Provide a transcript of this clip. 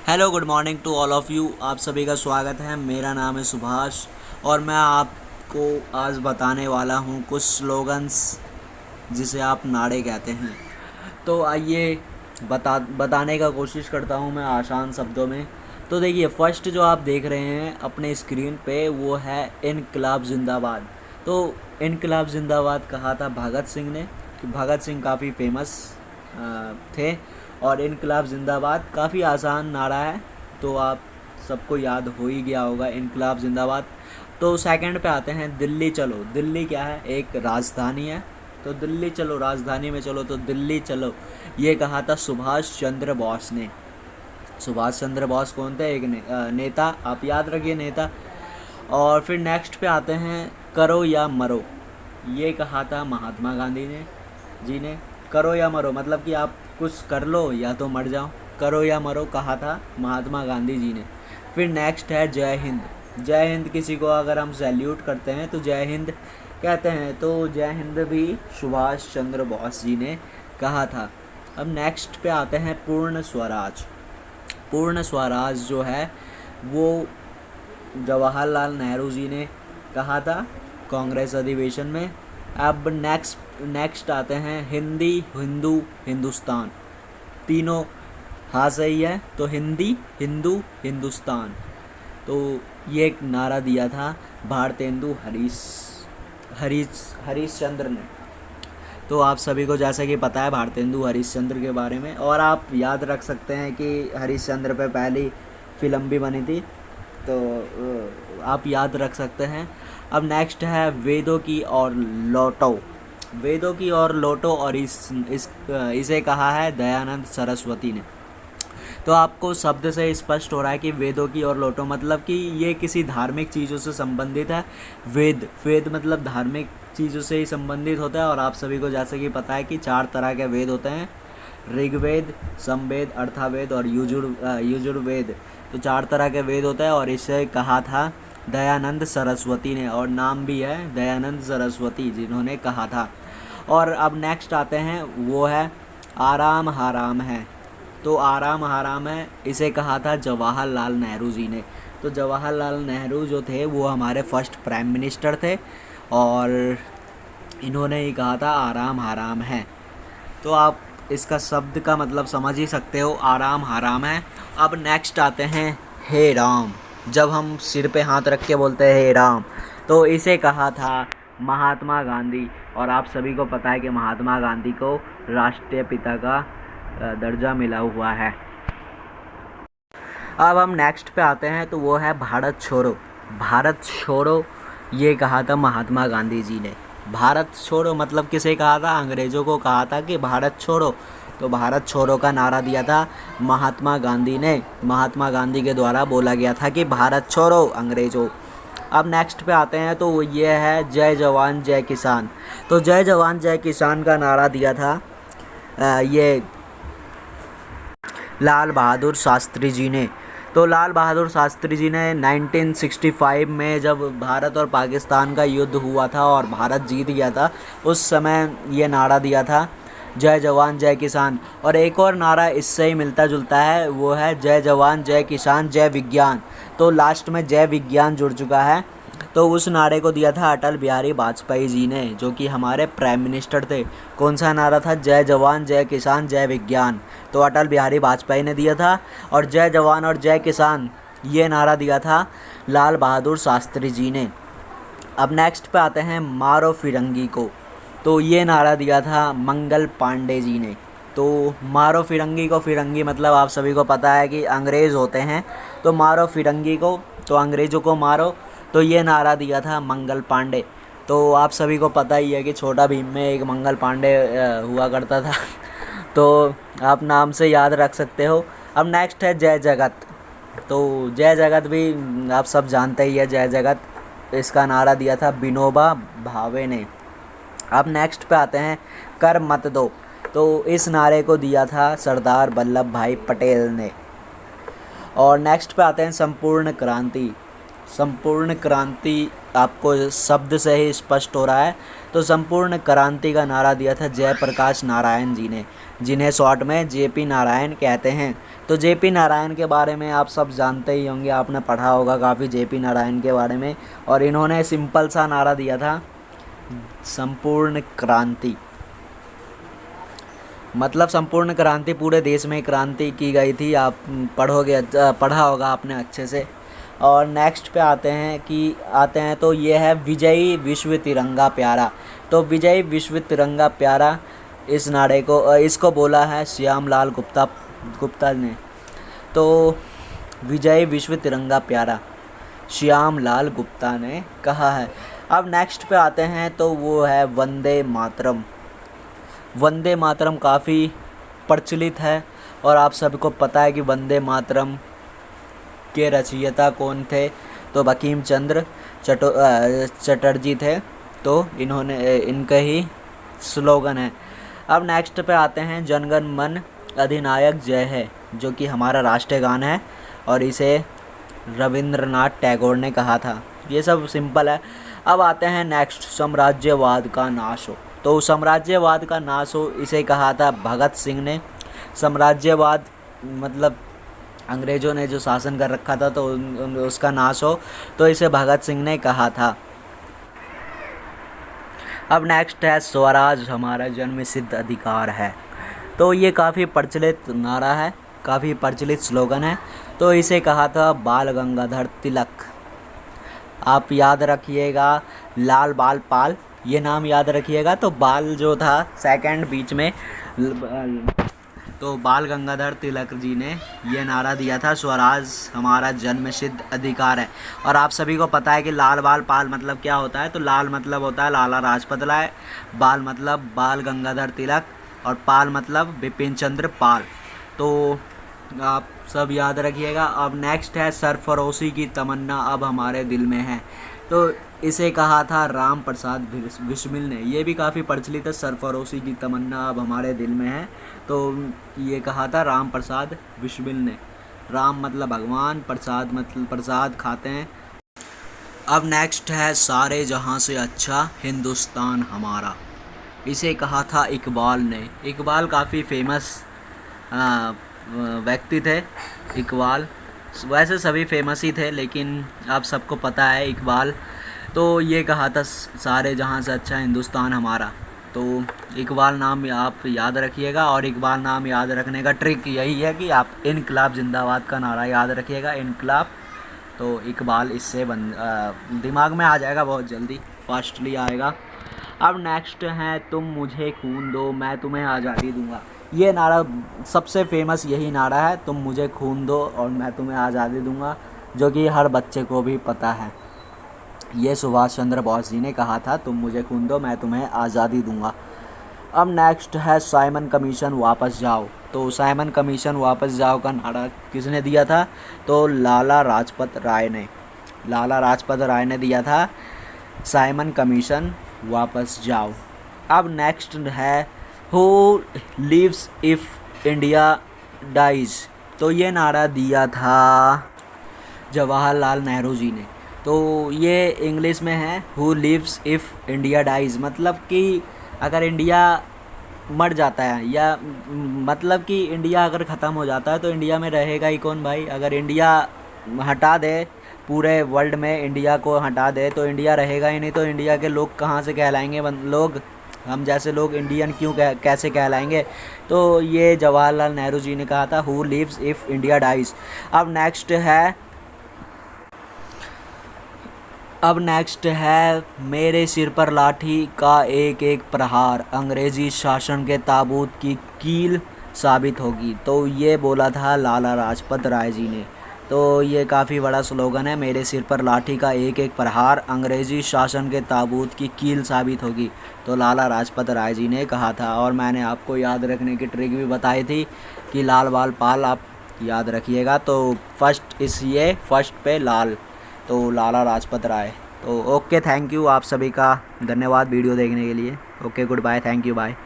Hello, good morning to all of you. आप सभी का स्वागत है। मेरा नाम है सुभाष और मैं आपको आज बताने वाला हूँ कुछ स्लोगन्स जिसे आप नारे कहते हैं। तो आइए बताने का कोशिश करता हूँ मैं आसान शब्दों में। तो देखिए, फर्स्ट जो आप देख रहे हैं अपने स्क्रीन पे वो है इनकलाब जिंदाबाद। तो इनकलाब जिंदाबाद कहा था भगत सिंह ने। भगत सिंह काफ़ी फेमस थे और इनकलाब जिंदाबाद काफ़ी आसान नारा है, तो आप सबको याद हो ही गया होगा इनकलाब जिंदाबाद। तो सेकंड पे आते हैं दिल्ली चलो। दिल्ली क्या है? एक राजधानी है। तो दिल्ली चलो, राजधानी में चलो, तो दिल्ली चलो ये कहा था सुभाष चंद्र बोस ने। सुभाष चंद्र बोस कौन थे? एक नेता, आप याद रखिए, नेता। और फिर नेक्स्ट पे आते हैं करो या मरो। ये कहा था महात्मा गांधी ने जी ने। करो या मरो मतलब कि आप कुछ कर लो या तो मर जाओ। करो या मरो कहा था महात्मा गांधी जी ने। फिर नेक्स्ट है जय हिंद। जय हिंद किसी को अगर हम सैल्यूट करते हैं तो जय हिंद कहते हैं, तो जय हिंद भी सुभाष चंद्र बोस जी ने कहा था। अब नेक्स्ट पे आते हैं पूर्ण स्वराज। पूर्ण स्वराज जो है वो जवाहरलाल नेहरू जी ने कहा था कांग्रेस अधिवेशन में। अब नेक्स्ट आते हैं हिंदी, हिंदू, हिंदुस्तान। तीनों हाँ सही है, तो हिंदी, हिंदू, हिंदुस्तान। तो ये एक नारा दिया था भारतेंदु हरीश चंद्र ने। तो आप सभी को जैसा कि पता है भारतेंदु हरीशचंद्र के बारे में, और आप याद रख सकते हैं कि हरीशचंद्र पे पहली फिल्म भी बनी थी, तो आप याद रख सकते हैं। अब नेक्स्ट है वेदों की और लौटो। वेदों की और लौटो, और इसे कहा है दयानंद सरस्वती ने। तो आपको शब्द से स्पष्ट हो रहा है कि वेदों की और लौटो मतलब कि ये किसी धार्मिक चीज़ों से संबंधित है। वेद मतलब धार्मिक चीज़ों से ही संबंधित होता है। और आप सभी को जैसे कि पता है कि 4 तरह के वेद होते हैं, ऋग्वेद, समवेद, अर्थावेद और यजुर्वेद। तो 4 तरह के वेद होते हैं और इसे कहा था दयानंद सरस्वती ने, और नाम भी है दयानंद सरस्वती जिन्होंने कहा था। और अब नेक्स्ट आते हैं, वो है आराम हराम है। तो आराम हराम है इसे कहा था जवाहरलाल नेहरू जी ने। तो जवाहरलाल नेहरू जो थे वो हमारे फर्स्ट प्राइम मिनिस्टर थे और इन्होंने ही कहा था आराम हराम है। तो आप इसका शब्द का मतलब समझ ही सकते हो, आराम हराम है। अब नेक्स्ट आते हैं हे राम। जब हम सिर पे हाथ रख के बोलते हैं हे राम, तो इसे कहा था महात्मा गांधी। और आप सभी को पता है कि महात्मा गांधी को राष्ट्रीय पिता का दर्जा मिला हुआ है। अब हम नेक्स्ट पे आते हैं, तो वो है भारत छोड़ो। भारत छोड़ो ये कहा था महात्मा गांधी जी ने। भारत छोड़ो मतलब किसे कहा था? अंग्रेज़ों को कहा था कि भारत छोड़ो। तो भारत छोड़ो का नारा दिया था महात्मा गांधी ने। महात्मा गांधी के द्वारा बोला गया था कि भारत छोड़ो अंग्रेज़ों। अब नेक्स्ट पे आते हैं, तो ये है जय जवान जय किसान। तो जय जवान जय किसान का नारा दिया था ये लाल बहादुर शास्त्री जी ने। तो लाल बहादुर शास्त्री जी ने 1965 में जब भारत और पाकिस्तान का युद्ध हुआ था और भारत जीत गया था, उस समय ये नारा दिया था जय जवान जय किसान। और एक और नारा इससे ही मिलता जुलता है, वो है जय जवान जय किसान जय विज्ञान। तो लास्ट में जय विज्ञान जुड़ चुका है। तो उस नारे को दिया था अटल बिहारी वाजपेयी जी ने, जो कि हमारे प्राइम मिनिस्टर थे। कौन सा नारा था? जय जवान जय किसान जय विज्ञान। तो अटल बिहारी वाजपेयी ने दिया था। और जय जवान और जय किसान ये नारा दिया था लाल बहादुर शास्त्री जी ने। अब नेक्स्ट पे आते हैं मारो फिरंगी को। तो ये नारा दिया था मंगल पांडे जी ने। तो मारो फिरंगी को, फिरंगी मतलब आप सभी को पता है कि अंग्रेज़ होते हैं। तो मारो फिरंगी को, तो अंग्रेज़ों को मारो। तो ये नारा दिया था मंगल पांडे। तो आप सभी को पता ही है कि छोटा भीम में एक मंगल पांडे हुआ करता था। तो आप नाम से याद रख सकते हो। अब नेक्स्ट है जय जगत। तो जय जगत भी आप सब जानते ही है, जय जगत इसका नारा दिया था विनोबा भावे ने। अब नेक्स्ट पे आते हैं कर मत दो। तो इस नारे को दिया था सरदार वल्लभ भाई पटेल ने। और नेक्स्ट पे आते हैं संपूर्ण क्रांति। संपूर्ण क्रांति आपको शब्द से ही स्पष्ट हो रहा है। तो संपूर्ण क्रांति का नारा दिया था जयप्रकाश नारायण जी ने। जिन्हें शॉर्ट में जेपी नारायण कहते हैं। तो जेपी नारायण के बारे में आप सब जानते ही होंगे, आपने पढ़ा होगा काफ़ी जेपी नारायण के बारे में। और इन्होंने सिंपल सा नारा दिया था, संपूर्ण क्रांति। मतलब संपूर्ण क्रांति, पूरे देश में क्रांति की गई थी। आप पढ़ा होगा आपने अच्छे से। और नेक्स्ट पे आते हैं तो ये है विजयी विश्व तिरंगा प्यारा। तो विजयी विश्व तिरंगा प्यारा, इस नारे को इसको बोला है श्यामलाल गुप्ता ने। तो विजयी विश्व तिरंगा प्यारा श्यामलाल गुप्ता ने कहा है। अब नेक्स्ट पे आते हैं तो वो है वंदे मातरम। वंदे मातरम काफ़ी प्रचलित है और आप सबको पता है कि वंदे मातरम के रचयिता कौन थे। तो बंकिम चंद्र चटर्जी थे। तो इनका ही स्लोगन है। अब नेक्स्ट पे आते हैं जनगण मन अधिनायक जय है, जो कि हमारा राष्ट्रीय गान है और इसे रविंद्रनाथ टैगोर ने कहा था। ये सब सिंपल है। अब आते हैं नेक्स्ट, साम्राज्यवाद का नाश हो। तो साम्राज्यवाद का नाश हो, इसे कहा था भगत सिंह ने। साम्राज्यवाद मतलब अंग्रेज़ों ने जो शासन कर रखा था तो उसका नाश हो, तो इसे भगत सिंह ने कहा था। अब नेक्स्ट है स्वराज हमारा जन्मसिद्ध अधिकार है। तो ये काफ़ी प्रचलित नारा है, काफ़ी प्रचलित स्लोगन है। तो इसे कहा था बाल गंगाधर तिलक। आप याद रखिएगा, लाल बाल पाल, ये नाम याद रखिएगा। तो बाल जो था सेकंड बीच में, तो बाल गंगाधर तिलक जी ने ये नारा दिया था, स्वराज हमारा जन्मसिद्ध अधिकार है। और आप सभी को पता है कि लाल बाल पाल मतलब क्या होता है। तो लाल मतलब होता है लाला लाजपत राय, बाल मतलब बाल गंगाधर तिलक, और पाल मतलब बिपिन चंद्र पाल। तो आप सब याद रखिएगा। अब नेक्स्ट है सरफरोशी की तमन्ना अब हमारे दिल में है। तो इसे कहा था राम प्रसाद बिस्मिल ने। ये भी काफ़ी प्रचलित है, सरफरोशी की तमन्ना अब हमारे दिल में है। तो ये कहा था राम प्रसाद बिस्मिल ने। राम मतलब भगवान, प्रसाद मतलब प्रसाद खाते हैं। अब नेक्स्ट है सारे जहां से अच्छा हिंदुस्तान हमारा। इसे कहा था इकबाल ने। इकबाल काफ़ी फेमस व्यक्ति थे। इकबाल वैसे सभी फेमस ही थे, लेकिन आप सबको पता है इकबाल। तो ये कहा था सारे जहां से अच्छा हिंदुस्तान हमारा। तो इकबाल नाम आप याद रखिएगा। और इकबाल नाम याद रखने का ट्रिक यही है कि आप इनकलाब जिंदाबाद का नारा याद रखिएगा, इनकलाब। तो इकबाल इससे दिमाग में आ जाएगा, बहुत जल्दी फास्टली आएगा। अब नेक्स्ट है तुम मुझे खून दो मैं तुम्हें आज़ादी दूंगा। ये नारा सबसे फेमस यही नारा है, तुम मुझे खून दो और मैं तुम्हें आज़ादी दूंगा, जो कि हर बच्चे को भी पता है। ये सुभाष चंद्र बोस जी ने कहा था, तुम मुझे खून दो मैं तुम्हें आज़ादी दूंगा। अब नेक्स्ट है साइमन कमीशन वापस जाओ। तो साइमन कमीशन वापस जाओ का नारा किसने दिया था? तो लाला लाजपत राय ने। लाला लाजपत राय ने दिया था साइमन कमीशन वापस जाओ। अब नेक्स्ट है who lives if India dies. तो ये नारा दिया था जवाहरलाल नेहरू जी ने। तो ये इंग्लिश में है who lives if India dies, मतलब कि अगर इंडिया मर जाता है, या मतलब कि इंडिया अगर ख़त्म हो जाता है तो इंडिया में रहेगा ही कौन भाई। अगर इंडिया हटा दे, पूरे वर्ल्ड में इंडिया को हटा दे तो इंडिया रहेगा ही नहीं। तो इंडिया के लोग कहाँ से कहलाएंगे? लोग हम जैसे लोग इंडियन कैसे कहलाएंगे? तो ये जवाहरलाल नेहरू जी ने कहा था who lives if India dies. अब नेक्स्ट है मेरे सिर पर लाठी का एक एक प्रहार अंग्रेज़ी शासन के ताबूत की कील साबित होगी। तो ये बोला था लाला लाजपत राय जी ने। तो ये काफ़ी बड़ा स्लोगन है, मेरे सिर पर लाठी का एक एक प्रहार अंग्रेज़ी शासन के ताबूत की कील साबित होगी। तो लाला लाजपत राय जी ने कहा था। और मैंने आपको याद रखने की ट्रिक भी बताई थी कि लाल बाल पाल, आप याद रखिएगा। तो फर्स्ट पे लाल, तो लाला लाजपत राय। तो ओके, थैंक यू आप सभी का, धन्यवाद वीडियो देखने के लिए। Okay, goodbye, thank you, bye.